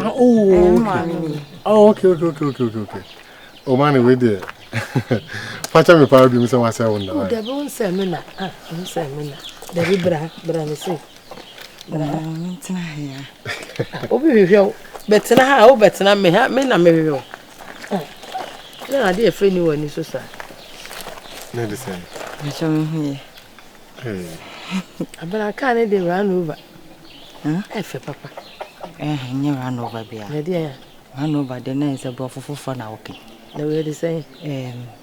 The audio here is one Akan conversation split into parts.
Oh, okay. Oh, man, we did. Pacha me power do so say won. Oh, the won say me na. Won say me na. The bi bra me say. Bra ntina here. Obi hwehwe. Betena ha, o betena me ha, me na me hwehwe. Na ade e frɛ ni wani so sa. Na de say. Me so me hu. Hey. Abara ka ne de run over. Efe papa. Nye run over bia. Na de run over the na is about for na okay. The way they say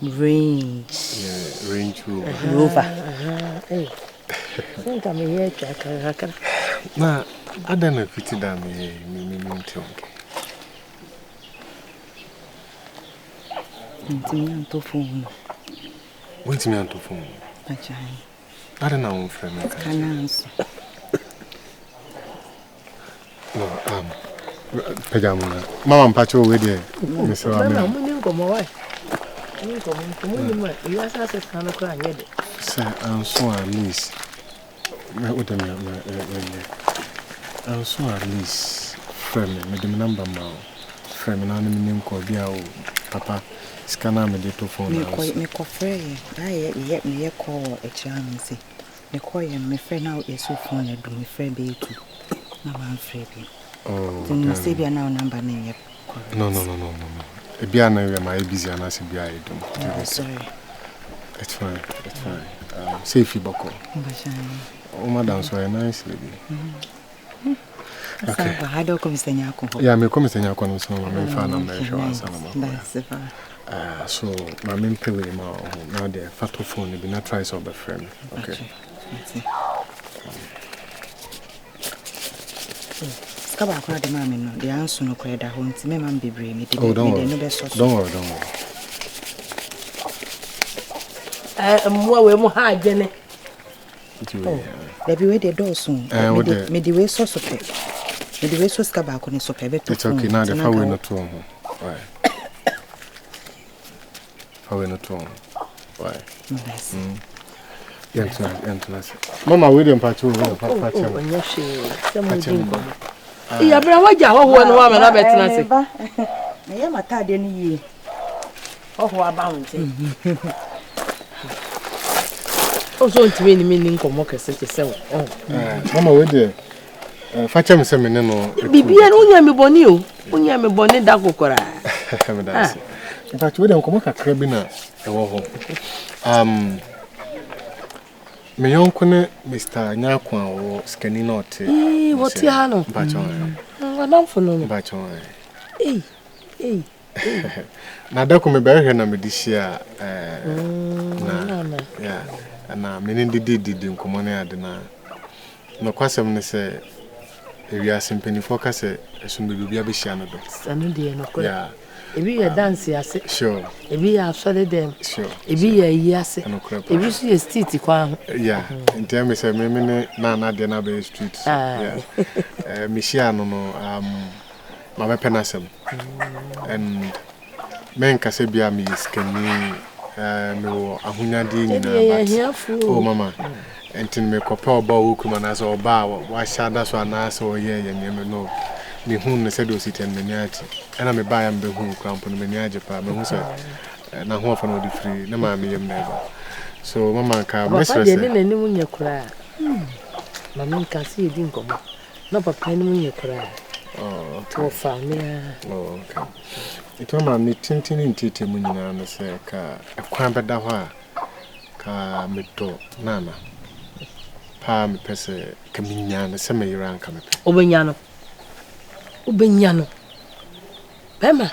range. Yeah, range rover. Hey. Think I'm here to na ada na fiti da me ntionke. Ntimi to phone. Wantimi anto phone. Acha. Ada na won frame ka. Kananso. No, pejamuna. Mama mpacho we dey. Me say wa me. Mama muni ngomo wa. Muni ngomo muni ma. You asa se kana ko anyede. Say anso at least. Me odem me. Anso at least. Frame me dem number ma. Frame na me nko bia o papa. Scanner me dey to phone. Me ko frame. Dai me call e cham say. Me call me friend now e so phone e do me friend be tu. Na man frame be. Oh. You say be now number name. No. Ebia na we my busy and as bia I do. Sorry. It's fine. Safe boko. Oh madam so nice lady. Okay. How do come say nyako? Yeah, me come say nyako no so me fa na me show answer no. That's so my main pay we ma now the photo phone be not try so be friend. Okay. Skaba akwa de mama no de anso no kweda ho nti me mam bebre me de don't worry. Mwa we mo ha agene. There be we the door soon. Me the way so pe. Me the way so skaba akwa ne so pe beto. It's okay now the far we not to home. Why? Far we not to home. Why? Nice. Yes. Mama we dem pacho papa. Iya bra waja ho no wa me na betina se. Na ye mata de ni yi. Ho aba wonte. So ntimi ni mini nkomo kese kese wo. Mama we dey facha me se me ne no. Bibia no nya me boni o. Onya me boni da kokora. Me da se. Facha we dey nkomo kakra bi na e wo ho. Me yonko ne Mr. Nyakwa wo skani na ote. What ya no? Bachon. Wadam fo no. Bachon. Na da ko me be hwe na me di hia na yeah. Na me ne didi nkomo na ade na. No kwasem ne se ewiase mpanifo ka se esun be bibia be hia no do. Sanu de no ko. Yeah. Ebi ye dance ase. Sure. Ebi ya asole dem. Sure. Ebi ye yi ase. Ebi su ye street kwa ho. Yeah. Ntem me se me ne na de na be street. Yeah. Me share no ma be penasem. And men ka se bia me skani me wo ahunyade nyina but. Oh mama. Entin me kope oba wo kuma na so oba wa shada so na so ye me no. Me hun ne se do sit en me nyaati ana me ba ya mbe hun krampo no me nyaaje pa me hu se na ho afa no di free na ma me yem na ba so mama ka mesra se papa de ne ni munye kura mama ka si edi nkomo na papa ni munye kura to fa me okay ito ma me tintini ntete mu nyina na se ka akwan beda ho a ka me do nana pa me pese ka minya na se me yira nka me pe Ubenyano. Bema.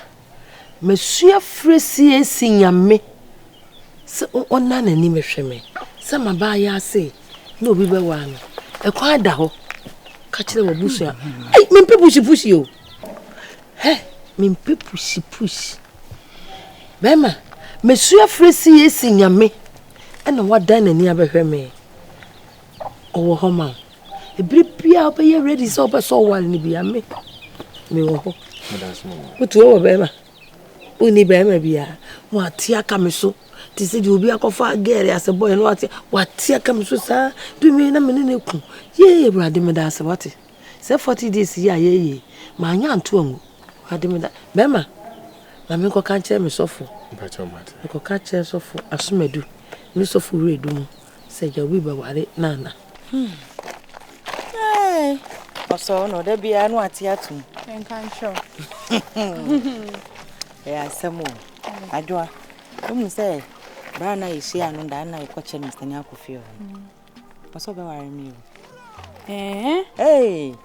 Mesua fresi esinyame. Se onna na ni mehweme. Se maba ya ase. Na obi be wa no. Ekwa da ho. Ka kire wo busua. Ai mempe pushi o. He, mempe pushi. Bema. Mesua fresi esinyame. Ena wada na ni abehweme. Owo ho ma. Ebri bia obeye ready so obe so wal ni bia me. Me wo ho. Utu wo bema. Uni bema bia. Mo atia ka me so. Ti se di obi akofa gere ase boy no atia. Wa atia ka me so sa. Du me na me ne ku. Ye brade me da ase wate. Say 40 days ya ye. Ma anya anto angu. Ade me da. Bema. Na me ko kan che me sofo. Mpacho mate. Me ko kan che sofo asomadu. Me sofo redu mu. Say ja wi ba ware nana. Eh. Oso no da bia no ate atum. En kan show. Asamo. Adwa. Say Brana is here and I coach him Mr. Yakufio. What's over me? Hey,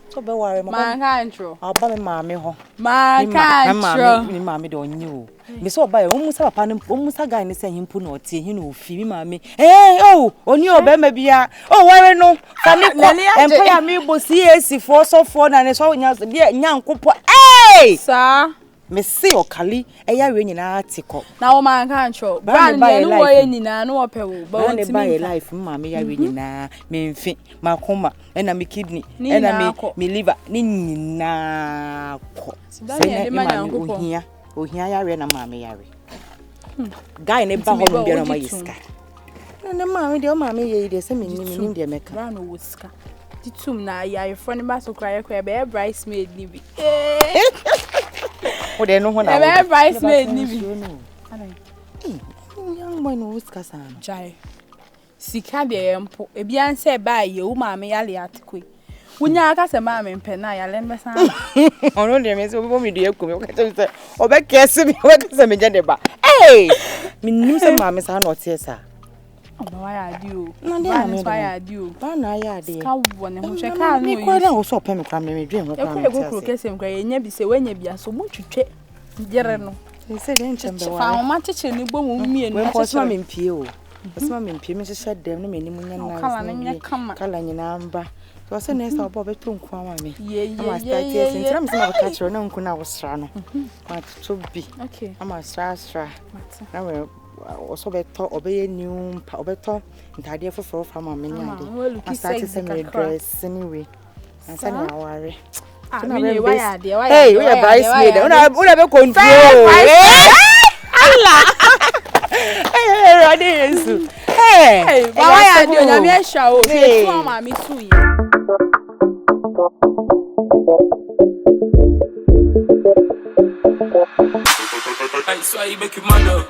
so be worry, my control. I'll buy mammy home. My mammy don't you. Miss O'Bay almost have almost a guy and say him put no tea, you know, fee mammy. Hey, oh, on your baby, oh, where no, and pay a me will see if for so for and it's all young couple. Hey, sir. Miss or Kali, a year in an article. Now, my control. Brand by a life, no apple, but by a life, mammy, I really na, me fit, my coma, and I'm a kidney, and I me liver, Nina. Say, man, here, oh, here I ran a mammy. Guy in a bahon be on my iska. And the mammy, dear mammy, there's a minimum, dear Mecca. Brown whisker. The tomb now, your friend Basso cry, a bridesmaid, Libby. Oh, they know when I bridesmaid, Libby. Young boy, no whiskers. Jai. Sika de empo, e bian se ba ye wo maame yale atekwe. Wonya aka se maame mpena ya lembe san. Ono de me se obo mi de ekumi, o ka tell say obe kese mi, o ka se me je de ba. Hey! Mi nim se maame sa na otie sa. Oba wa ya di o. Na de na me wa ya di o. Ba na ya de. Ka wo ne ho hwe ka no. Mi kwa da wo so pe me kwa me dwen ho kwa. E kwa go kese nkwa ye nya bi se wanya bia so mo twetwe. Jere no. Se de nchembe wa. Fa ma cheche ni gbo mu mie no. We ko so me mpie o. Osma me mpie me hyehyɛ dem no me nim nya na. Kala nyina mba. So say next obo beto nku ama me. Ama start here since I'm say na ka kire na nku na wo sra no. Ma to bi. Okay. Ama sra. Na we also beto obeye new pa obeto ntade foforo fa ma me nya de. I start to say me dress anyway. And say na aware. Hey, we are bridesmaid. Una be control. Allah. Hey, ready yesu. Hey, baba ya di onya me sha o. Se tu ama mi su yi. Hey, so I make you mad.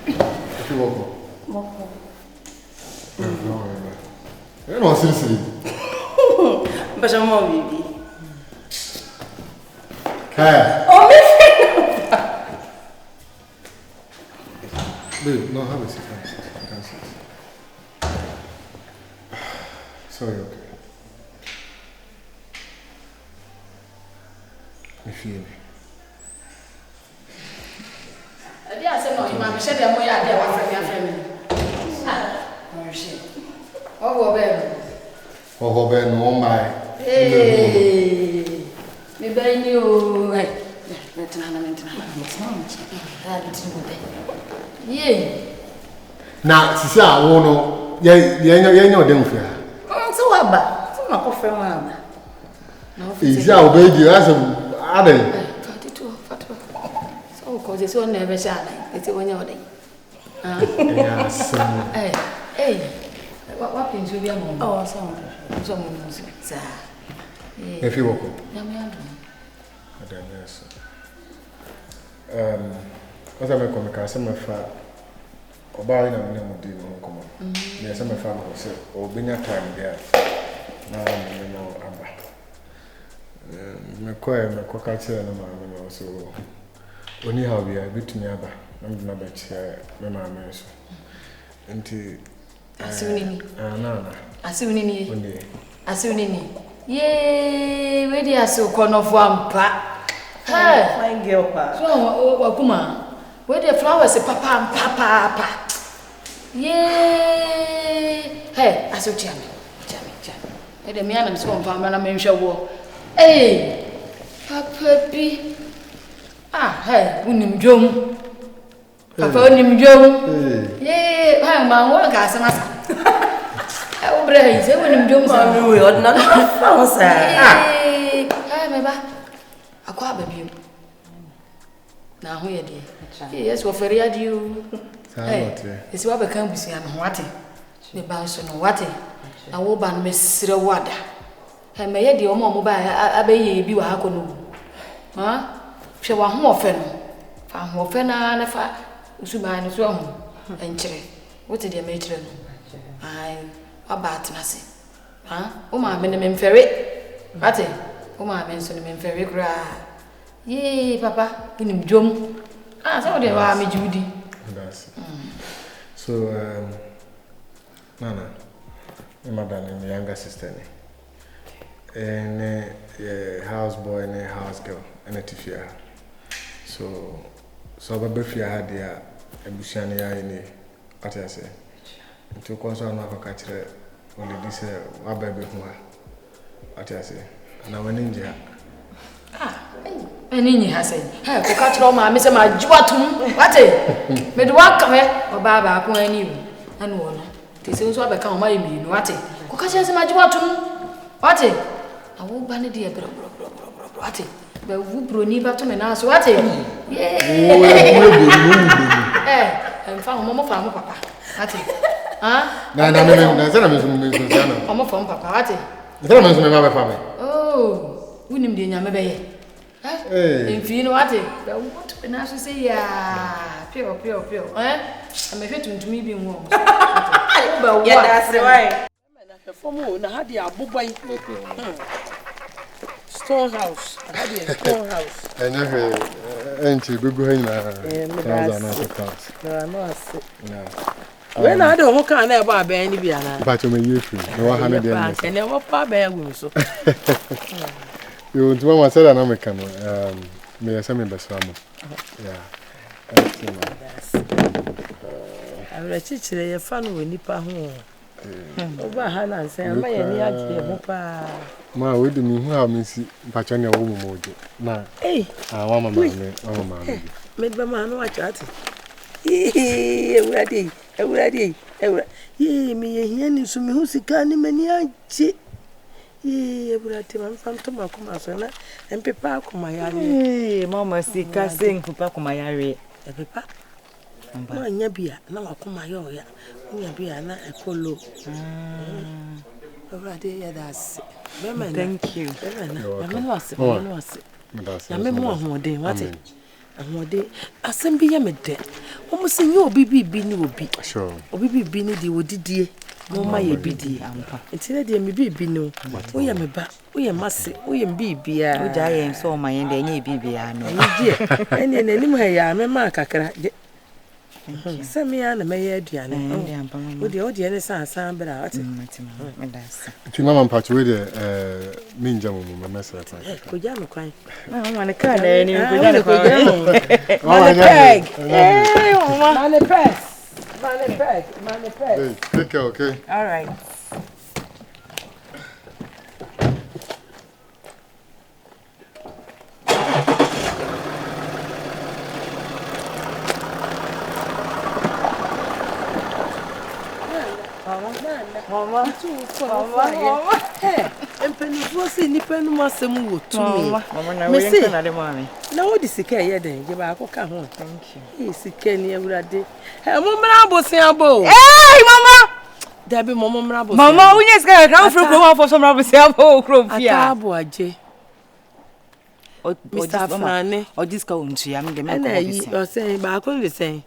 If you walk. No, seriously. But I'm more baby. Hey. Oh, me. Babe, no, have a seat. Sorry, okay. You feel me? I said no, you might say that more idea what from your oh shit. Oh, Ben, no, my. Hey, me bring you. Hey, yeah. Now, see, I won't know. Yeah, no, them fear. So what about? So my coffee, mama. No, is our baby as a other. 42. So, because it's all never shine. It's when you're there. Yes. Hey, what can you be a moment? Oh, someone knows, sir. If you walk. What I make a some far or buying a minimum deal. Yes, I'm a family, or being a time there. Now, you know, I'm my cockatcher and I'm also only how we are bit to me. I'm not bet my mamma. Until I soon in yay, where they are so corner of one pack. Fine girl, pa. So, Wakuma, where the flowers are papa. Yay! Hey, I saw Jammy. Hey, the man and so on, and I'm sure war. Hey, Papa B. Hey, Winnie Jum. Papa Winnie Jum. Yay, I'm my work as an answer. I will bring you when Jum. I'm not Hey, Meba. I quite baby. Now, who are they? Yes, we're very at you. It's what become busy and what the bounce on what I will ban Miss Wada. And may the Omo mobile, I be you a hackonu. Huh? She was more fen. Found more fen and a fat. Suman is wrong. And Chere, what did your matron? I about Nasi. Huh? Oh, my minimum ferry. What it? Oh, my mention ferry cry. Yea, Papa, in him Jum. So they were me, Judy. So, Nana, my mother and my younger sister, and a house boy and a house girl, and a tifia. So, Babafia had the Bushania in the what I say. To concern my catch only this what baby who are what I say. And I went in there. And in has said, "Have to catch all my Miss my Juatum, what it? Made walk come here, or Baba, who I knew, and one. This is what become my mean, what it? Who catches my Juatum? What it? I won't ban it, dear, what it? But who bruni batum and ask what it? Yea, and found Mamma from Papa. What it? Huh? No, I'm from Papa, what it? The family. Oh, wouldn't be in your maybe. If you know what it, but what and I should say, yeah, pure. I'm a fit to me being warm. But yeah, that's right. For more, I had the Abubai storehouse. I had the storehouse. I never enter go in when I don't know, can I buy any piano? But you free. No 100 years. And never buy a so. You do want to say that I'm a camera. May I say me best family? Yeah. I will teach you a fun with Nipa home. Over Hannah and say, I'm my Papa. Ma, we do me who have me see Pachania woman. Now, I want my mamma. Made my man watch at it. Ready. Ye, me, and so me who see canny many. Ye, would I tell him from Tomaco and Papa Kumayari? Mamma, see, casting Papa Kumayari. Papa. No, Yabia, no, Kumayoya. Yabia, not a polo. Already, that's. Thank you. I'm more day, what it? And what day, I send be a midday. Oh, musin you bibi ni obi. Sure. Obi bibi ni di odidie. No ma ye bidi ampa. Enti de me bibi no. Wo ye me ba, wo ye mase, wo ye bibi ya. Wo ja ye so ma ye de nye bibi ya no. Eni enanim ha ya me ma kakra. Se me ya na me ye aduane. Wo de ne san bra ati. Me da sa. Ti mama mpacho we de minja mo mesra pa. Ko ja me kwan. Mama ne ka na ni ko ja ne kwan. Mama peg. Eh, mama peg. Money peg. Hey, take care, okay? All right. Mama. Hey, Empenufo si nipa nu masem wo tumi. Mama na we yen na de mama. Na wo di sika ye den, je ba akoka ho. Thank you. Hey, sika ni awurade. Hey, mo mra bosen abo. Hey, mama. Dabi mo mra bosen. Mama, unya ska ka fro ko for some rubber say abo kro fia. Atabo aje. Mr. Fane. O diska untu ya me de me Na ko yi bi. o sen ba ko le sen.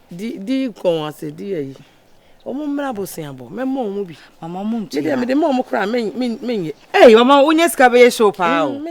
Di kon ase di yi. O mo mra bosen abo. Me mo mu bi. Mama mu untu. Me de mo kra men. Hey, mama, unya ska be show pa o.